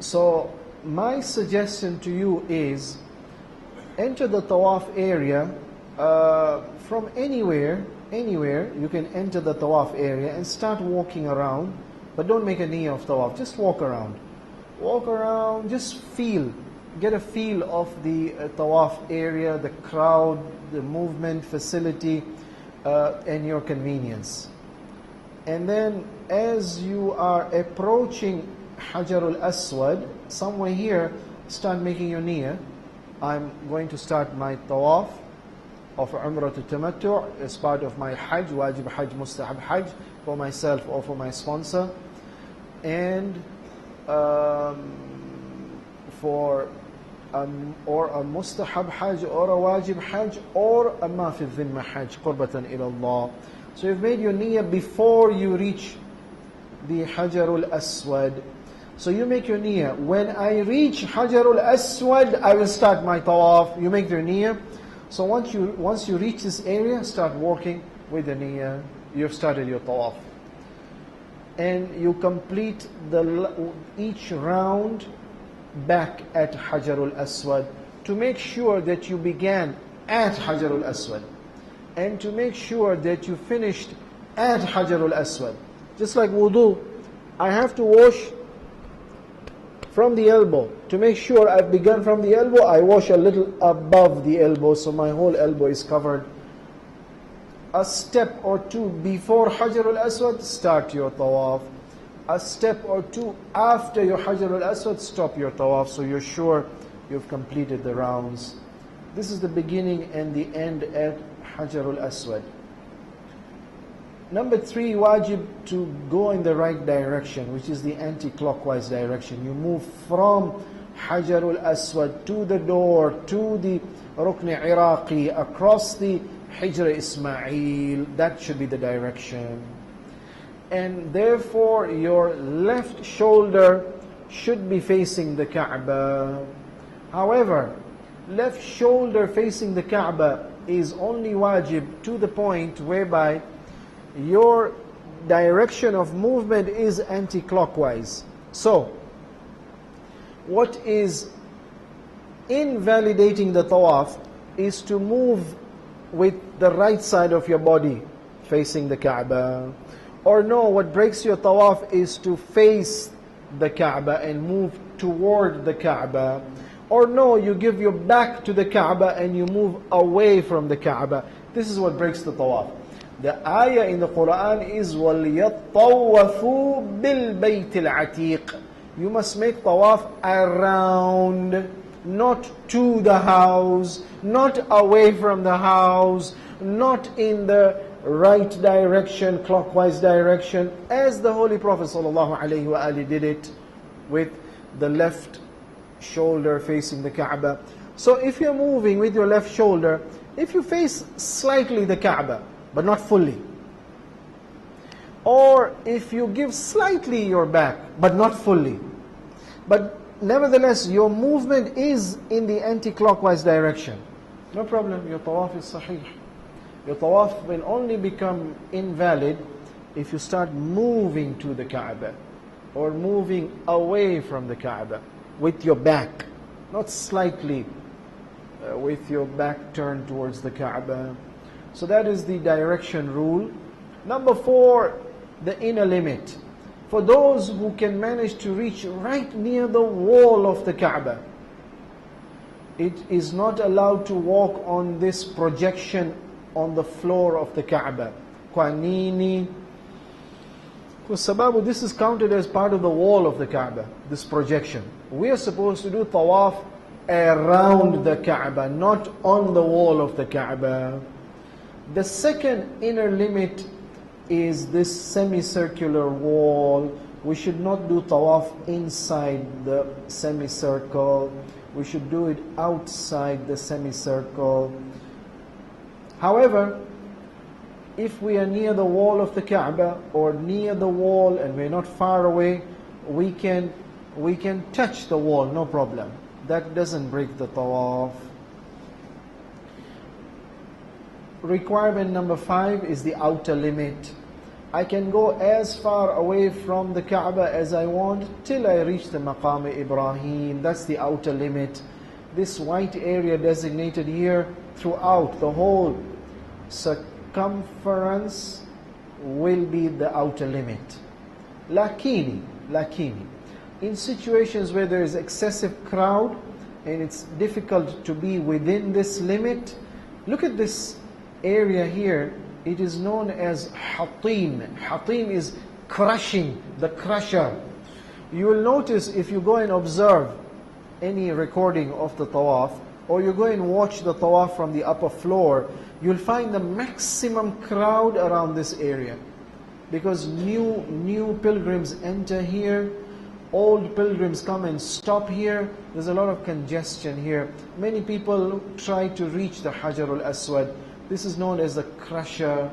So my suggestion to you is enter the tawaf area from anywhere. You can enter the tawaf area and start walking around, but don't make a niyyah of tawaf. Just walk around. Walk around, just get a feel of the tawaf area, the crowd, the movement facility, and your convenience. And then as you are approaching Hajarul Aswad, somewhere here, start making your niyyah. I'm going to start my tawaf of Umrah to Tamattu as part of my Hajj, Wajib Hajj, Mustahab Hajj, for myself or for my sponsor. And for or a Mustahab Hajj or a Wajib Hajj or a Ma fi dhimma Hajj, Qurbatan ila Allah. So you've made your niyyah before you reach the Hajarul Aswad. So you make your niyyah. When I reach Hajarul Aswad, I will start my tawaf. You make your niyyah. So once you reach this area, start walking with the niyyah. You've started your tawaf. And you complete each round back at Hajarul Aswad to make sure that you began at Hajarul Aswad and to make sure that you finished at Hajarul Aswad. Just like wudu, I have to wash from the elbow. To make sure I've begun from the elbow, I wash a little above the elbow so my whole elbow is covered. A step or two before Hajarul Aswad, start your tawaf. A step or two after your Hajarul Aswad, stop your tawaf, so you're sure you've completed the rounds. This is the beginning and the end at Hajarul Aswad. Number three, wajib to go in the right direction, which is the anti-clockwise direction. You move from Hajarul Aswad to the door, to the Rukn Iraqi, across the Hijr Ismail. That should be the direction. And therefore your left shoulder should be facing the Kaaba. However, left shoulder facing the Kaaba is only wajib to the point whereby your direction of movement is anti-clockwise. So, what is invalidating the tawaf is to move with the right side of your body facing the Kaaba. Or no, what breaks your tawaf is to face the Kaaba and move toward the Kaaba. Or no, you give your back to the Kaaba and you move away from the Kaaba. This is what breaks the tawaf. The ayah in the Quran is وَلْيَطَّوَّفُوا بِالْبَيْتِ الْعَتِيقِ. You must make tawaf around, not to the house, not away from the house, not in the right direction, clockwise direction, as the Holy Prophet ﷺ did it with the left shoulder facing the Kaaba. So if you're moving with your left shoulder, if you face slightly the Kaaba, but not fully, or if you give slightly your back, but not fully, but nevertheless your movement is in the anti-clockwise direction, no problem, your tawaf is sahih. Your tawaf will only become invalid if you start moving to the Kaaba or moving away from the Kaaba with your back, not slightly with your back turned towards the Kaaba. So that is the direction rule. Number 4, the inner limit. For those who can manage to reach right near the wall of the Kaaba, it is not allowed to walk on this projection on the floor of the Kaaba. Qanini. Sababu, this is counted as part of the wall of the Kaaba, this projection. We are supposed to do tawaf around the Kaaba, not on the wall of the Kaaba. The second inner limit is this semicircular wall. We should not do tawaf inside the semicircle. We should do it outside the semicircle. However, if we are near the wall of the Kaaba or near the wall and we're not far away, we can touch the wall, no problem. That doesn't break the tawaf. Requirement number 5 is the outer limit. I can go as far away from the Kaaba as I want till I reach the Maqam Ibrahim. That's the outer limit. This white area designated here throughout the whole circumference will be the outer limit. Lakini, in situations where there is excessive crowd and it's difficult to be within this limit, look at this area here. It is known as hatim. Hatim is crushing, the crusher. You will notice if you go and observe any recording of the tawaf, or you go and watch the tawaf from the upper floor, you'll find the maximum crowd around this area. Because new pilgrims enter here, old pilgrims come and stop here. There's a lot of congestion here. Many people try to reach the Hajar al-Aswad. This is known as the crusher.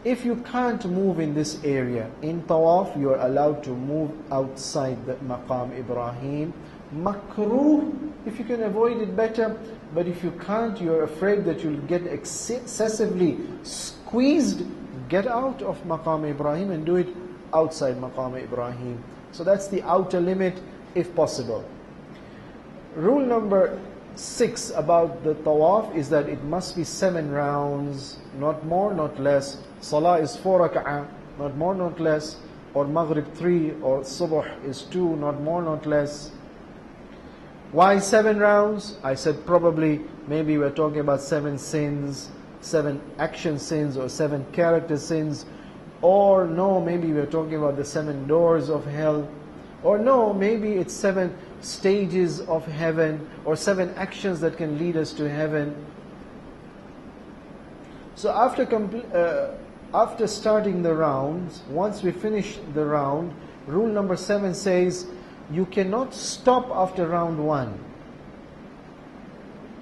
If you can't move in this area, in tawaf, you are allowed to move outside the Maqam Ibrahim. Makruh, if you can avoid it, better. But if you can't, you're afraid that you'll get excessively squeezed, get out of Maqam Ibrahim and do it outside Maqam Ibrahim. So that's the outer limit if possible. Rule number 6 about the tawaf is that it must be 7 rounds, not more, not less. Salah is 4 rak'ah, not more, not less. Or Maghrib 3, or Subh is 2, not more, not less. Why 7 rounds? I said probably, maybe we're talking about 7 sins, 7 action sins, or 7 character sins. Or no, maybe we're talking about the 7 doors of hell. Or no, maybe it's 7 stages of heaven, or 7 actions that can lead us to heaven. So after starting the rounds, once we finish the round, rule number 7 says, you cannot stop after round 1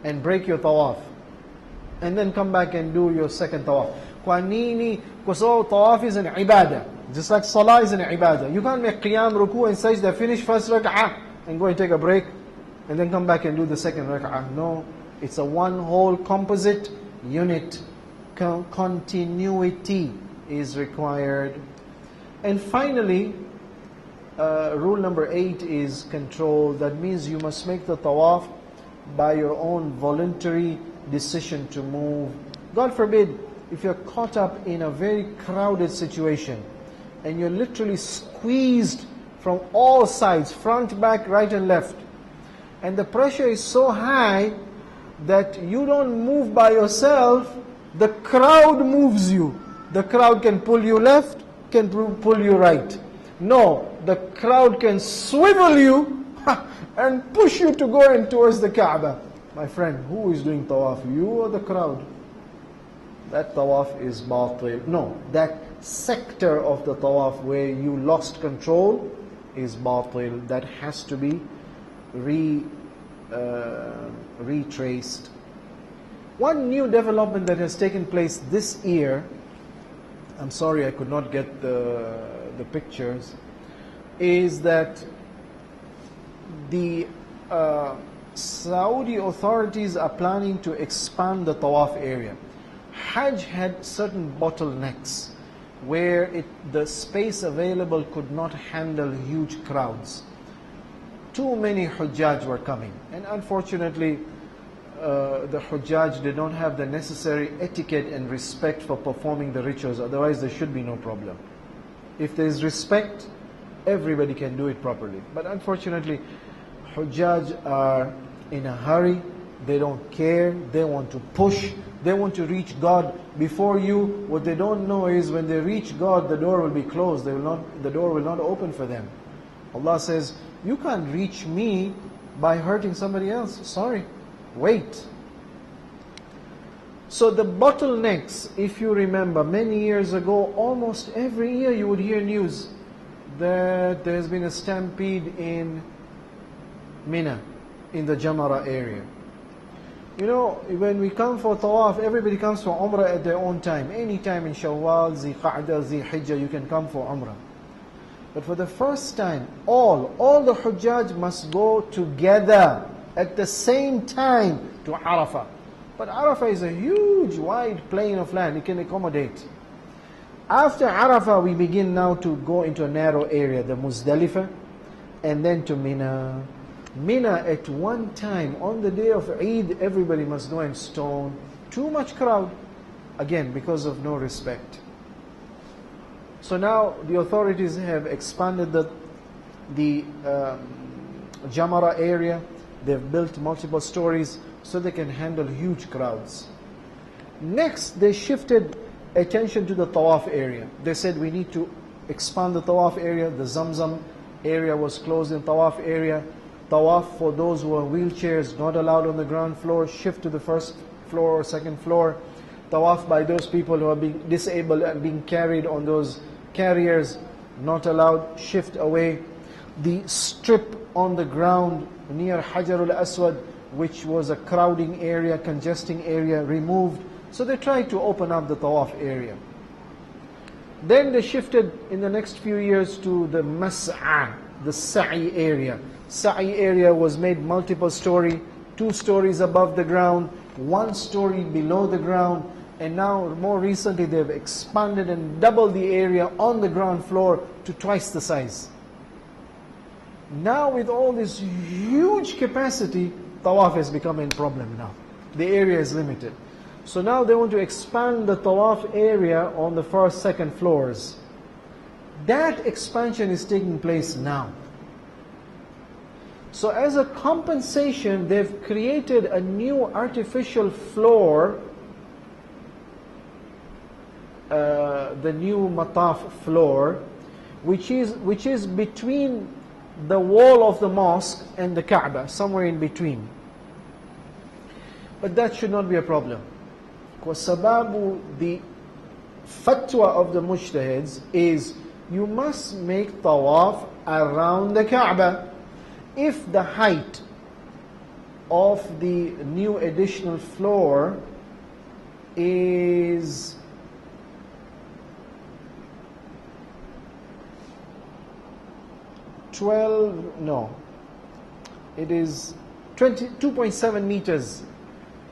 and break your tawaf and then come back and do your second tawaf. Because tawaf is an ibadah, just like salah is an ibadah. You can't make qiyam, ruku and sajda, finish first rak'ah and go and take a break and then come back and do the second rak'ah. No, it's a one whole composite unit, continuity is required. And finally, rule number 8 is control. That means you must make the tawaf by your own voluntary decision to move. God forbid, if you're caught up in a very crowded situation and you're literally squeezed from all sides, front, back, right and left, and the pressure is so high that you don't move by yourself, the crowd moves you. The crowd can pull you left, can pull you right. No, the crowd can swivel you and push you to go in towards the Kaaba. My friend, who is doing tawaf? You or the crowd? That tawaf is batil. No, that sector of the tawaf where you lost control is batil. That has to be retraced. One new development that has taken place this year, I'm sorry I could not get the pictures, is that the Saudi authorities are planning to expand the tawaf area. Hajj had certain bottlenecks where the space available could not handle huge crowds. Too many Hujjaj were coming, and unfortunately the Hujjaj did not have the necessary etiquette and respect for performing the rituals. Otherwise there should be no problem. If there is respect, everybody can do it properly. But unfortunately, Hujjaj are in a hurry. They don't care. They want to push. They want to reach God before you. What they don't know is when they reach God, the door will be closed. The door will not open for them. Allah says, you can't reach me by hurting somebody else. Sorry. Wait. So the bottlenecks, if you remember, many years ago, almost every year you would hear news that there has been a stampede in Mina, in the Jamara area. You know, when we come for tawaf, everybody comes for Umrah at their own time. Any time in Shawwal, Zi Qa'dah, Zi Hijjah, you can come for Umrah. But for the first time, all the Hujjaj must go together at the same time to Arafah. But Arafah is a huge, wide plain of land. It can accommodate. After Arafah, we begin now to go into a narrow area, the Muzdalifah, and then to Mina. Mina at one time, on the day of Eid, everybody must go and stone. Too much crowd. Again, because of no respect. So now the authorities have expanded the Jamara area. They've built multiple stories so they can handle huge crowds. Next, they shifted attention to the tawaf area. They said we need to expand the tawaf area. The Zamzam area was closed in tawaf area. Tawaf for those who are wheelchairs, not allowed on the ground floor, shift to the first floor or second floor. Tawaf by those people who are being disabled and being carried on those carriers, not allowed, shift away. The strip on the ground near Hajar al-Aswad, which was a crowding area, congesting area, removed. So they tried to open up the tawaf area. Then they shifted in the next few years to the Masael, the Sa'i area. Sa'i area was made multiple story, 2 stories above the ground, 1 story below the ground, and now more recently they've expanded and doubled the area on the ground floor to twice the size. Now with all this huge capacity, tawaf has become a problem now. The area is limited. So now they want to expand the tawaf area on the first, second floors. That expansion is taking place now. So as a compensation, they've created a new artificial floor, the new mataf floor, which is between the wall of the mosque and the Kaaba, somewhere in between. But that should not be a problem. Because sababu, the fatwa of the mujtahids is you must make tawaf around the Kaaba. If the height of the new additional floor is 2.7 meters.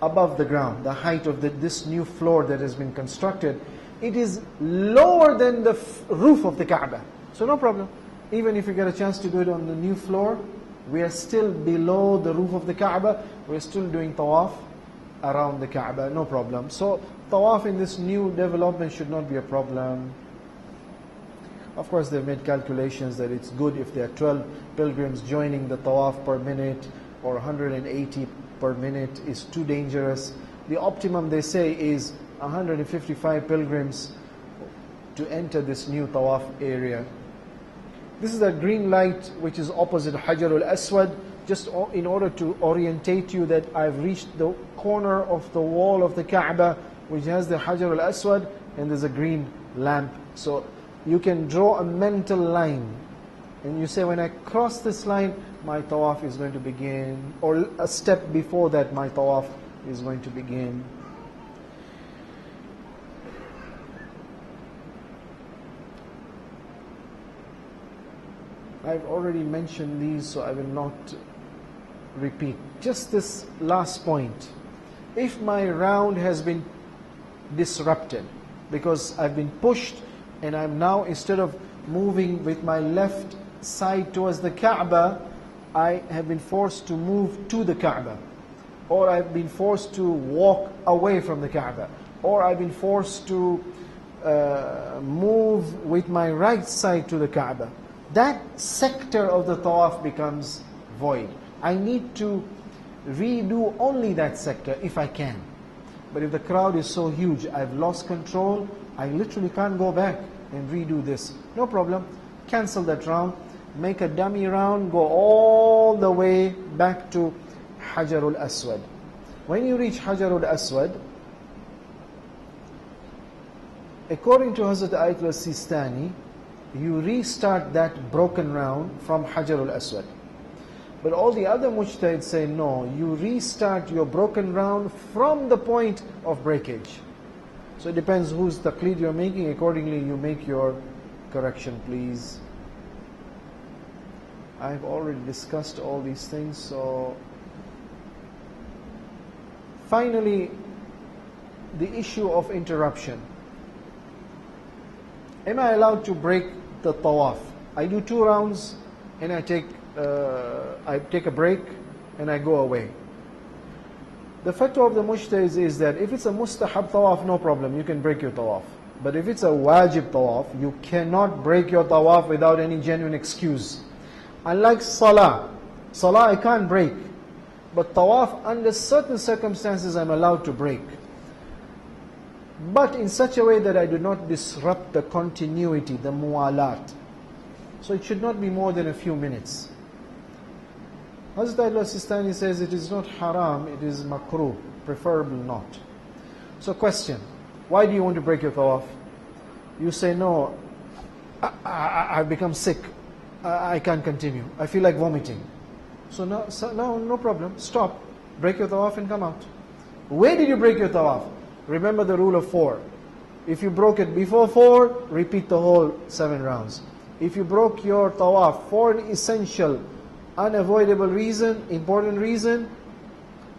above the ground, the height of this new floor that has been constructed, it is lower than the roof of the Kaaba. So no problem. Even if you get a chance to do it on the new floor, we are still below the roof of the Kaaba. We're still doing tawaf around the Kaaba, no problem. So tawaf in this new development should not be a problem. Of course, they've made calculations that it's good if there are 12 pilgrims joining the tawaf per minute, or 180 per minute is too dangerous. The optimum, they say, is 155 pilgrims to enter this new tawaf area. This is a green light which is opposite Hajar al-Aswad, just in order to orientate you that I've reached the corner of the wall of the Kaaba, which has the Hajar al-Aswad, and there's a green lamp. So you can draw a mental line, and you say, when I cross this line, my tawaf is going to begin, or a step before that, my tawaf is going to begin. I've already mentioned these, so I will not repeat. Just this last point. If my round has been disrupted, because I've been pushed, and I'm now, instead of moving with my left side towards the Kaaba, I have been forced to move to the Kaaba, or I've been forced to walk away from the Kaaba, or I've been forced to move with my right side to the Kaaba. That sector of the tawaf becomes void. I need to redo only that sector if I can. But if the crowd is so huge, I've lost control, I literally can't go back and redo this. No problem. Cancel that round, make a dummy round, go all the way back to Hajar al-Aswad. When you reach Hajar al-Aswad, according to Hazrat Ayatul Sistani, you restart that broken round from Hajar al-Aswad. But all the other mujtahids say, no, you restart your broken round from the point of breakage. So it depends whose taqleed you're making. Accordingly, you make your correction, please. I've already discussed all these things. So finally, the issue of interruption. Am I allowed to break the tawaf? I do 2 rounds and I take a break and I go away. The fatwa of the mujtahids is that if it's a mustahab tawaf, no problem, you can break your tawaf. But if it's a wajib tawaf, you cannot break your tawaf without any genuine excuse. Unlike salah, I can't break. But tawaf, under certain circumstances, I'm allowed to break. But in such a way that I do not disrupt the continuity, the muwalat. So it should not be more than a few minutes. Hazrat Ayatul Sistani says it is not haram, it is makruh, preferable not. So question, why do you want to break your tawaf? You say, no, I've become sick, I can't continue, I feel like vomiting. So no problem, stop, break your tawaf and come out. Where did you break your tawaf? Remember the rule of 4. If you broke it before 4, repeat the whole 7 rounds. If you broke your tawaf for an essential, unavoidable reason, important reason,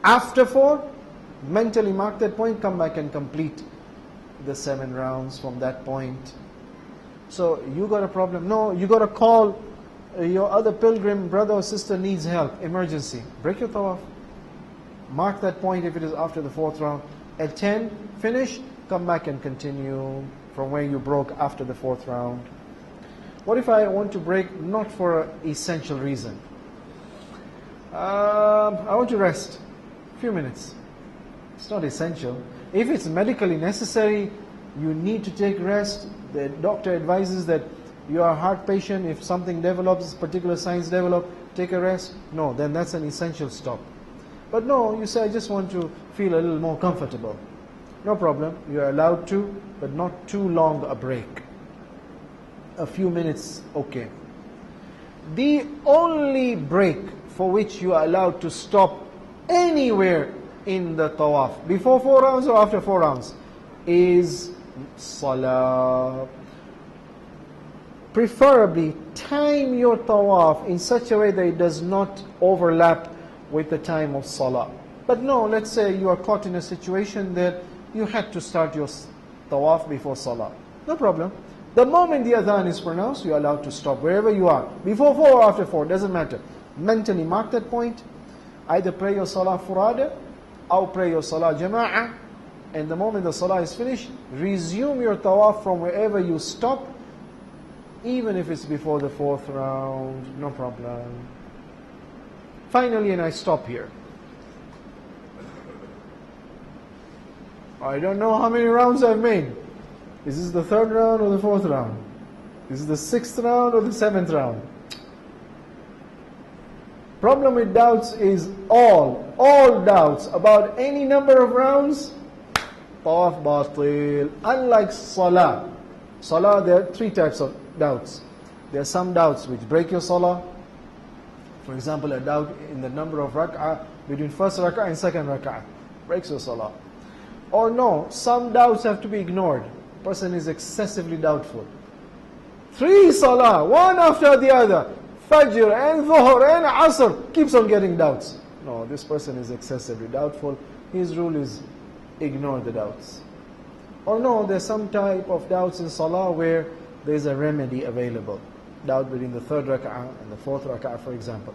after 4, mentally mark that point, come back and complete the 7 rounds from that point. So you got a problem? No, you got to call your other pilgrim brother or sister needs help, emergency. Break your tawaf. Mark that point if it is after the 4th round. At 10, finish, come back and continue from where you broke after the 4th round. What if I want to break not for an essential reason? I want to rest a few minutes. It's not essential. If it's medically necessary, you need to take rest. The doctor advises that you are a heart patient. If something develops, particular signs develop, take a rest. No, then that's an essential stop. But no, you say, I just want to feel a little more comfortable. No problem, you are allowed to, but not too long a break. A few minutes, okay. The only break for which you are allowed to stop anywhere in the tawaf, before 4 rounds or after 4 rounds, is salah. Preferably, time your tawaf in such a way that it does not overlap with the time of salah. But no, let's say you are caught in a situation that you had to start your tawaf before salah. No problem. The moment the adhan is pronounced, you are allowed to stop wherever you are. Before 4 or after 4, doesn't matter. Mentally mark that point. Either pray your salah furada, or pray your salah jama'ah. And the moment the salah is finished, resume your tawaf from wherever you stop, even if it's before the 4th round, no problem. Finally, and I stop here. I don't know how many rounds I've made. Is this the 3rd round or the 4th round? Is this the 6th round or the 7th round? Problem with doubts is all doubts about any number of rounds, tawaf batil. Unlike salah. Salah, there are 3 types of doubts. There are some doubts which break your salah. For example, a doubt in the number of rak'ah between first rak'ah and second rak'ah breaks your salah. Or no, some doubts have to be ignored. Person is excessively doubtful. 3 salah, one after the other, Fajr and Dhuhr and Asr, keeps on getting doubts. No, this person is excessively doubtful. His rule is ignore the doubts. Or no, there's some type of doubts in salah where there's a remedy available. Doubt between the 3rd rak'ah and the 4th rak'ah, for example.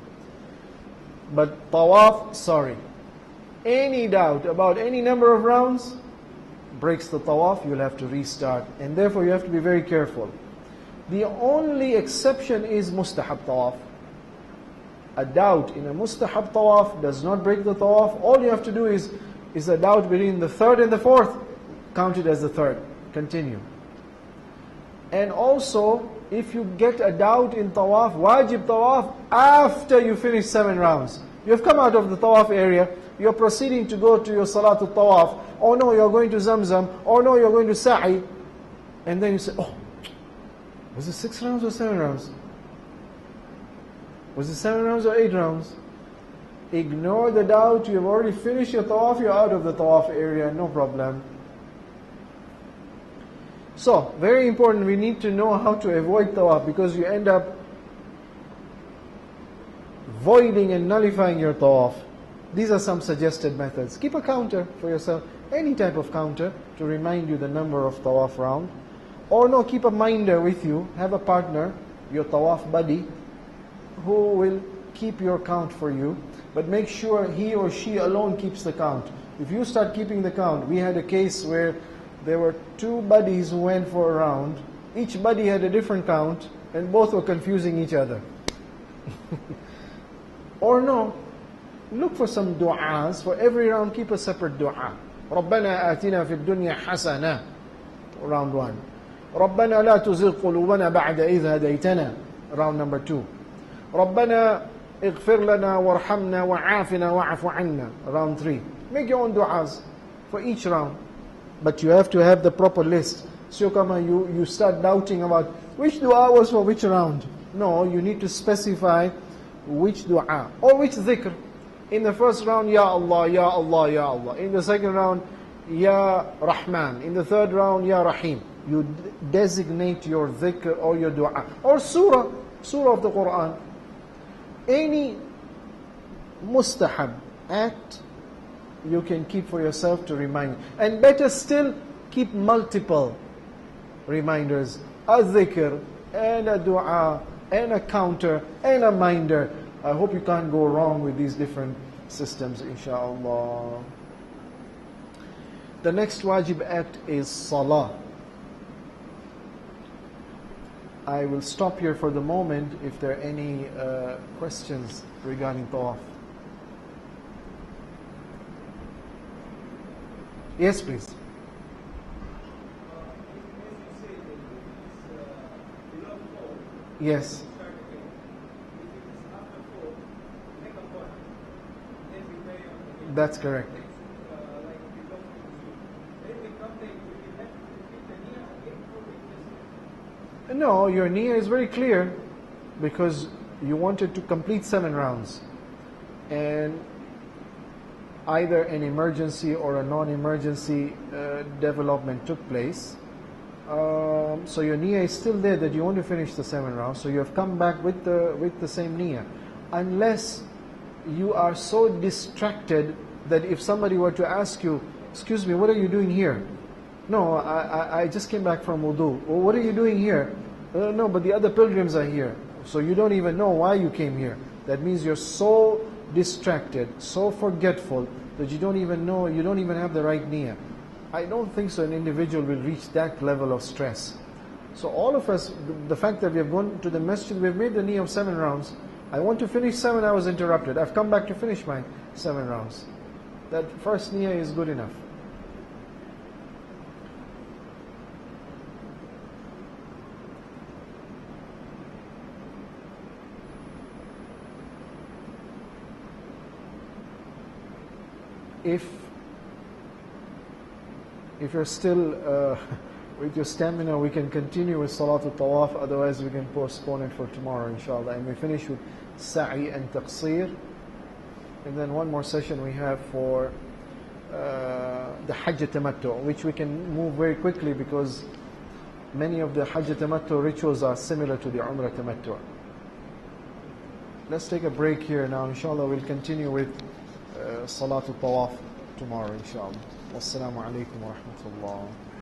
But tawaf, sorry. Any doubt about any number of rounds breaks the tawaf, you'll have to restart. And therefore you have to be very careful. The only exception is mustahab tawaf. A doubt in a mustahab tawaf does not break the tawaf. All you have to do is a doubt between the 3rd and the 4th, count it as the 3rd. Continue. And also, if you get a doubt in tawaf, wajib tawaf, after you finish 7 rounds. You have come out of the tawaf area, you're proceeding to go to your salatul tawaf, or no, you're going to Zamzam, or no, you're going to Sa'i, and then you say, oh, was it 6 rounds or 7 rounds? Was it 7 rounds or 8 rounds? Ignore the doubt, you have already finished your tawaf, you're out of the tawaf area, no problem. So, very important, we need to know how to avoid tawaf, because you end up voiding and nullifying your tawaf. These are some suggested methods. Keep a counter for yourself, any type of counter, to remind you the number of tawaf round. Or no, keep a minder with you, have a partner, your tawaf buddy, who will keep your count for you. But make sure he or she alone keeps the count. If you start keeping the count, we had a case where there were 2 buddies who went for a round. Each buddy had a different count, and both were confusing each other. Or no, look for some du'as. For every round, keep a separate du'a. رَبَّنَا آتِنَا فِي الدُّنْيَا حَسَنَةً. Round 1. رَبَّنَا لَا تُزِغْ قُلُوبَنَا بَعْدَ إِذْ هَدَيْتَنَا. Round number 2. رَبَّنَا اغْفِرْ لَنَا وَارْحَمْنَا وَعَافِنَا وَاعْفُ عَنَّا. Round 3. Make your own du'as for each round. But you have to have the proper list. So you start doubting about which dua was for which round. No, you need to specify which dua or which dhikr. In the first round, Ya Allah, Ya Allah, Ya Allah. In the second round, Ya Rahman. In the third round, Ya Rahim. You designate your dhikr or your dua. Or surah of the Quran. Any mustahab act you can keep for yourself to remind you. And better still, keep multiple reminders. A dhikr, and a dua, and a counter, and a minder. I hope you can't go wrong with these different systems, inshaAllah. The next wajib act is salah. I will stop here for the moment if there are any questions regarding tawaf. Yes, please. Yes. That's correct. No, your niyyah is very clear because you wanted to complete 7 rounds. And either an emergency or a non-emergency development took place. So your niyyah is still there that you want to finish the 7 rounds. So you have come back with the same niyyah. Unless you are so distracted that if somebody were to ask you, excuse me, what are you doing here? No, I just came back from wudu. Well, what are you doing here? No, but the other pilgrims are here. So you don't even know why you came here. That means you're so distracted, so forgetful, that you don't even know, you don't even have the right niyyah. I don't think so an individual will reach that level of stress. So all of us, the fact that we have gone to the masjid, we've made the niyyah of 7 rounds. I want to finish 7, I was interrupted. I've come back to finish my 7 rounds. That first niyyah is good enough. If you're still with your stamina, we can continue with Salatul Tawaf, otherwise we can postpone it for tomorrow, inshallah. And we finish with Sa'i and Taqsir. And then one more session we have for the Hajj Tamattu, which we can move very quickly because many of the Hajj Tamattu rituals are similar to the Umrah Tamattu. Let's take a break here now, inshallah. We'll continue with Salatul Tawaf tomorrow, inshallah. Wassalamu alaikum wa rahmatullah.